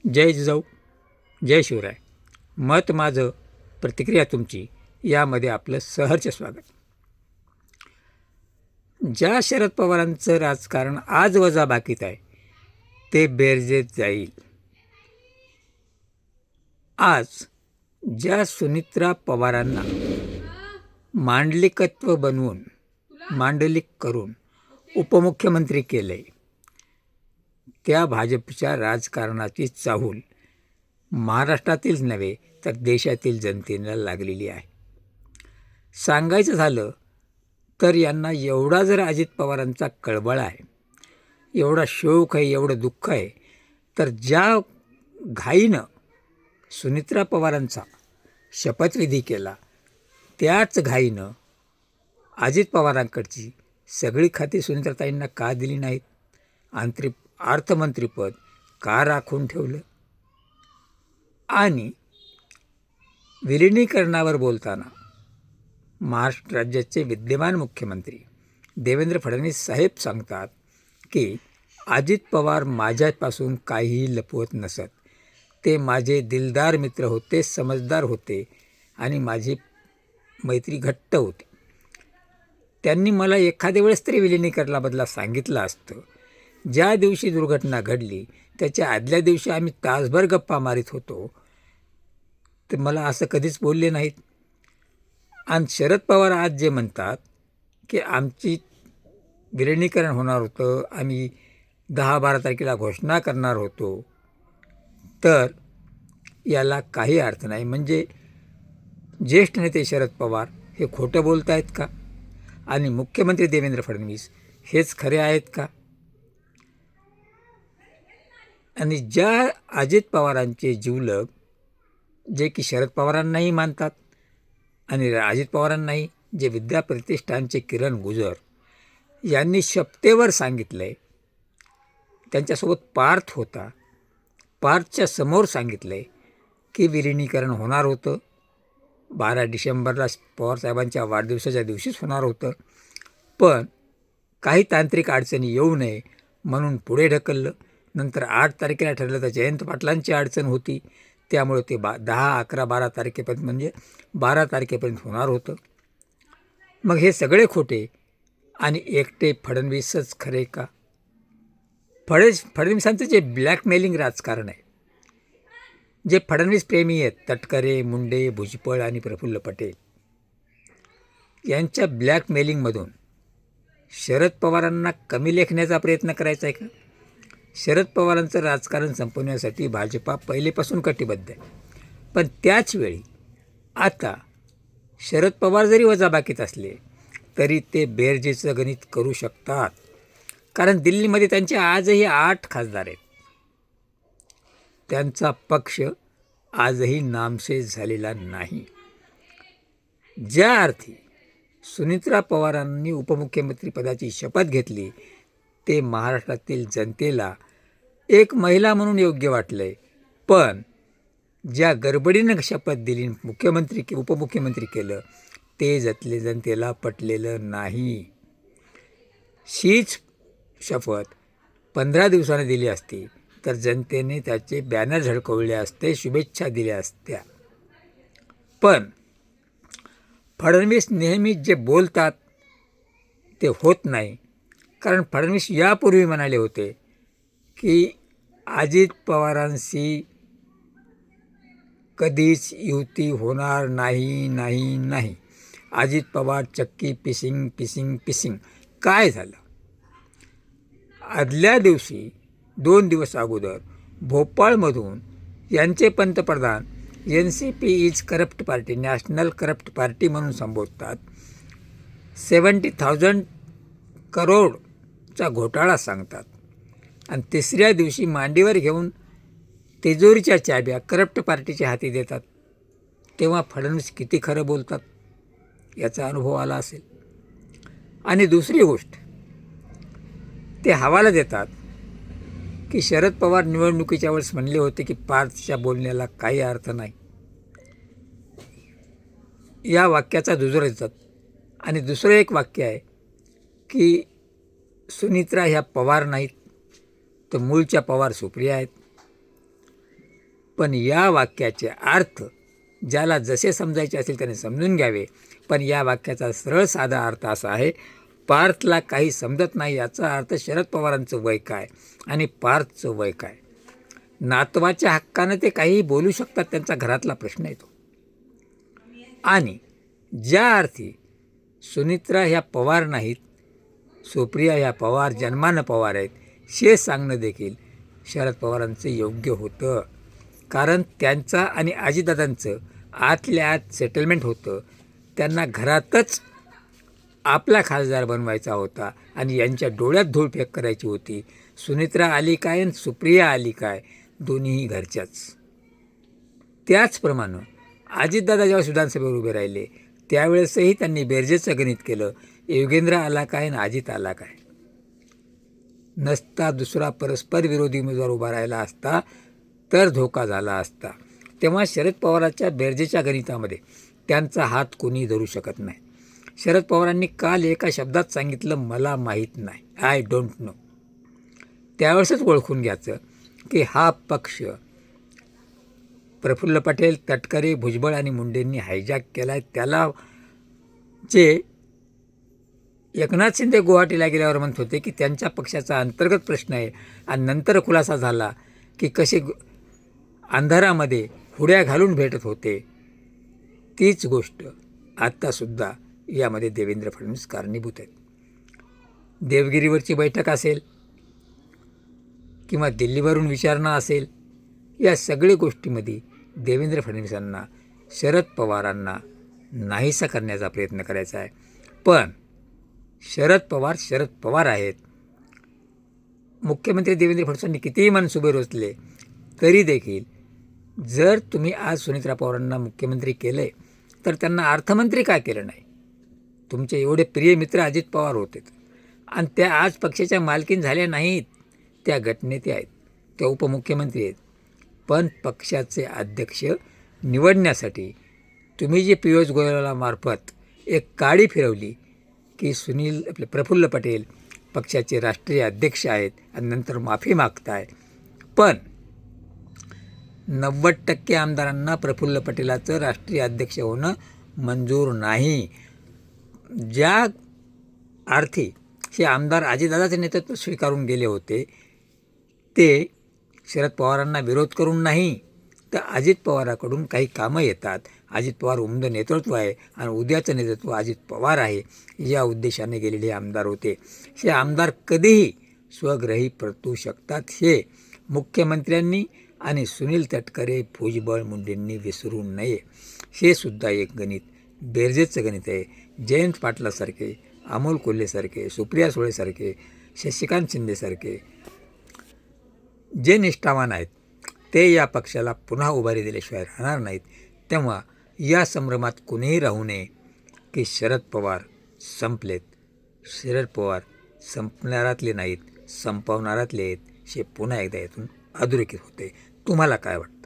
जय जिजाऊ, जय शिवराय. मत माझं, प्रतिक्रिया तुमची, यामध्ये आपलं सहर्ष स्वागत. ज्या शरद पवारांचं राजकारण आज वजाबाकीत आहे ते बेरजेत जाईल. आज ज्या सुनित्रा पवारांना मांडलिकत्व बनवून मांडलिक करून उपमुख्यमंत्री केले, त्या भाजपच्या राजकारणाची चाहूल महाराष्ट्रातीलच नव्हे तर देशातील जनतेला लागलेली आहे. सांगायचं झालं तर यांना एवढा जर अजित पवारांचा कळबळा आहे, एवढा शोक आहे, एवढं दुःख आहे, तर ज्या घाईनं सुनित्रा पवारांचा शपथविधी केला त्याच घाईनं अजित पवारांकडची सगळी खाती सुनित्राताईंना का दिली नाहीत? अर्थमंत्रीपद का राखून ठेवलं? आणि विलिनीकरणावर बोलताना महाराष्ट्र राज्याचे विद्यमान मुख्यमंत्री देवेंद्र फडणवीस साहेब सांगतात की अजित पवार माझ्यापासून काहीही लपवत नसत. ते माझे दिलदार मित्र होते, समजदार होते आणि माझी मैत्री घट्ट होती. त्यांनी मला एखाद्या वेळेस तरी विलिनीकरणाबद्दल सांगितलं असतं. ज्या दिवशी दुर्घटना घडली त्याच्या आदल्या दिवशी आम्ही तासभर गप्पा मारीत होतो, तर मला असं कधीच बोलले नाहीत. आणि शरद पवार आज जे म्हणतात की आमची विलिनीकरण होणार होतं, आम्ही 10-12 तारखेला घोषणा करणार होतो, तर याला काही अर्थ नाही. म्हणजे ज्येष्ठ नेते शरद पवार हे खोटं बोलत आहेत का? आणि मुख्यमंत्री देवेंद्र फडणवीस हेच खरे आहेत का? आणि ज्या अजित पवारांचे जिवलग, जे की शरद पवारांनाही मानतात आणि अजित पवारांनाही, जे विद्या प्रतिष्ठानचे किरण गुजर यांनी शपथेवर सांगितलं आहे, त्यांच्यासोबत पार्थ होता, पार्थच्या समोर सांगितलं आहे की विलिनीकरण होणार होतं, 12 डिसेंबरला पवारसाहेबांच्या वाढदिवसाच्या दिवशीच होणार होतं, पण काही तांत्रिक अडचणी येऊ नये म्हणून पुढे ढकललं. नंतर 8 तारखेला ठरलं तर जयंत पाटलांची अडचण होती, त्यामुळे ते 10, 11, 12 तारखेपर्यंत म्हणजे 12 तारखेपर्यंत होणार होतं. मग हे खोटे आणि एकटे फडणवीसच खरे का? फडणवीसांचं जे ब्लॅकमेलिंग राजकारण आहे, जे फडणवीस प्रेमी आहेत, तटकरे, मुंडे, भुजबळ आणि प्रफुल्ल पटेल, यांच्या ब्लॅकमेलिंगमधून शरद पवारांना कमी लेखण्याचा प्रयत्न करायचा आहे का? शरद पवारांचं राजकारण संपवण्यासाठी भाजपा पहिलेपासून कटिबद्ध आहे. पण त्याचवेळी आता शरद पवार जरी वजाबाकीत असले तरी ते बेरजेचं गणित करू शकतात. कारण दिल्लीमध्ये त्यांचे आजही 8 खासदार आहेत. त्यांचा पक्ष आजही नामशेष झालेला नाही. ज्या अर्थी सुनित्रा पवारांनी उपमुख्यमंत्रीपदाची शपथ घेतली ते महाराष्ट्रातील जनतेला एक महिला म्हणून योग्य वाटलं आहे, पण ज्या गडबडीनं शपथ दिली, उपमुख्यमंत्री केलं, ते जनतेला पटलेलं नाही. हीच शपथ 15 दिवसांनी दिली असती तर जनतेने त्याचे बॅनर झळकवले असते, शुभेच्छा दिल्या असत्या. पण फडणवीस नेहमी जे बोलतात ते होत नाही. कारण फडणवीस यापूर्वी म्हणाले होते की अजित पवारांशी कधीच युती होणार नाही. अजित पवार चक्की पिसिंग. काय झालं? आदल्या दिवशी 2 दिवस अगोदर भोपाळमधून यांचे पंतप्रधान NCP is corrupt party, national corrupt party म्हणून संबोधतात, 70,000 करोडचा घोटाळा सांगतात आणि तिसऱ्या दिवशी मांडीवर घेऊन तिजोरीच्या चाब्या करप्ट पार्टीच्या हाती देतात. तेव्हा फडणवीस किती खरं बोलतात याचा अनुभव आला असेल. आणि दुसरी गोष्ट, ते हवाला देतात की शरद पवार निवडणुकीच्या वेळेस म्हणले होते की पार्थच्या बोलण्याला काही अर्थ नाही. या वाक्याचा दुजोरा देतात. आणि दुसरं एक वाक्य आहे की सुनित्रा ह्या पवार नाहीत, तर मूळच्या पवार सुप्रिया आहेत. पण या वाक्याचे अर्थ ज्याला जसे समजायचे असेल त्याने समजून घ्यावे. पण या वाक्याचा सरळ साधा अर्थ असा आहे, पार्थला काही समजत नाही याचा अर्थ शरद पवारांचं वय काय आणि पार्थचं वय काय. नातवाच्या हक्कानं ते काहीही बोलू शकतात, त्यांचा घरातला प्रश्न येतो. आणि ज्या अर्थी सुनित्रा ह्या पवार नाहीत, सुप्रिया ह्या पवार जन्मानं पवार आहेत, हे सांगणं देखील शरद पवारांचं योग्य होतं. कारण त्यांचं आणि अजितदादांचं आतल्या आत सेटलमेंट होतं. त्यांना घरातच आपला खासदार बनवायचा होता आणि यांच्या डोळ्यात धूळफेक करायची होती. सुनित्रा आली काय आणि सुप्रिया आली काय, दोन्हीही घरच्याच. त्याचप्रमाणे अजितदादा जेव्हा विधानसभेवर उभे राहिले त्यावेळेसही त्यांनी बेरजेचं गणित केलं, योगेंद्र आला काय आणि अजित आला काय. नसता दुसरा परस्पर विरोधी उमेदवार उभा राहिला असता तर धोका झाला असता. तेव्हा शरद पवारांच्या बेरजेच्या गणितामध्ये त्यांचा हात कोणी धरू शकत नाही. शरद पवारांनी काल एका शब्दात सांगितलं, मला माहीत नाही, आय डोंट नो. त्यावेळेसच ओळखून घ्यायचं की हा पक्ष प्रफुल्ल पटेल, तटकरे, भुजबळ आणि मुंडेंनी हायजॅक केला आहे. त्याला जे एकनाथ शिंदे गुवाहाटीला गेल्यावर म्हणत होते की त्यांच्या पक्षाचा अंतर्गत प्रश्न आहे आणि नंतर खुलासा झाला की कसे अंधारामध्ये हुड्या घालून भेटत होते, तीच गोष्ट आत्तासुद्धा यामध्ये देवेंद्र फडणवीस कारणीभूत आहेत. देवगिरीवरची बैठक असेल किंवा दिल्लीवरून विचारणा असेल, या सगळ्या गोष्टीमध्ये देवेंद्र फडणवीसांना शरद पवारांना नाहीसा करण्याचा प्रयत्न करायचा आहे. पण शरद पवार आहेत. मुख्यमंत्री देवेंद्र फडणवीसांनी कितीही मनसुबे रचले तरी देखील जर तुम्ही आज सुनित्रा पवारांना मुख्यमंत्री केले तर त्यांना अर्थमंत्री का केलं नाही. तुमचे एवढे प्रिय मित्र अजित पवार होते आणि त्या आज पक्षाच्या मालकीन झाल्या नाहीत, त्या गटनेते आहेत, त्या उपमुख्यमंत्री आहेत. पण पक्षाचे अध्यक्ष निवडण्यासाठी तुम्ही जे पियुष गोयलामार्फत एक काडी फिरवली की आपले प्रफुल्ल पटेल पक्षाचे राष्ट्रीय अध्यक्ष आहेत आणि नंतर माफी मागताय. पण 90% आमदारांना प्रफुल्ल पटेलाचं राष्ट्रीय अध्यक्ष होणं मंजूर नाही. ज्या अर्थी हे आमदार अजितदादाचे नेतृत्व स्वीकारून गेले होते ते शरद पवारांना विरोध करून नाही तर अजित पवाराकडून काही कामं येतात. अजित पवार उमदं नेतृत्व आहे आणि उद्याचं नेतृत्व अजित पवार आहे या उद्देशाने गेलेले आमदार होते. हे आमदार कधीही स्वग्रही परतू शकतात हे मुख्यमंत्र्यांनी आणि सुनील तटकरे, भुजबळ, मुंडेंनी विसरू नये. हे सुद्धा एक गणित बेरजेचं गणित आहे. जयंत पाटलासारखे, अमोल कोल्हेसारखे, सुप्रिया सुळेसारखे, शशिकांत शिंदेसारखे जे निष्ठावान आहेत ते या पक्षाला पुन्हा उभारी दिल्याशिवाय राहणार नाहीत. तेव्हा या संभ्रमात कुणीही राहू नये की शरद पवार संपलेत. शरद पवार संपणारातले नाहीत, संपवणारातले आहेत. हे पुन्हा एकदा यातून अधोरेखित होते. तुम्हाला काय वाटतं?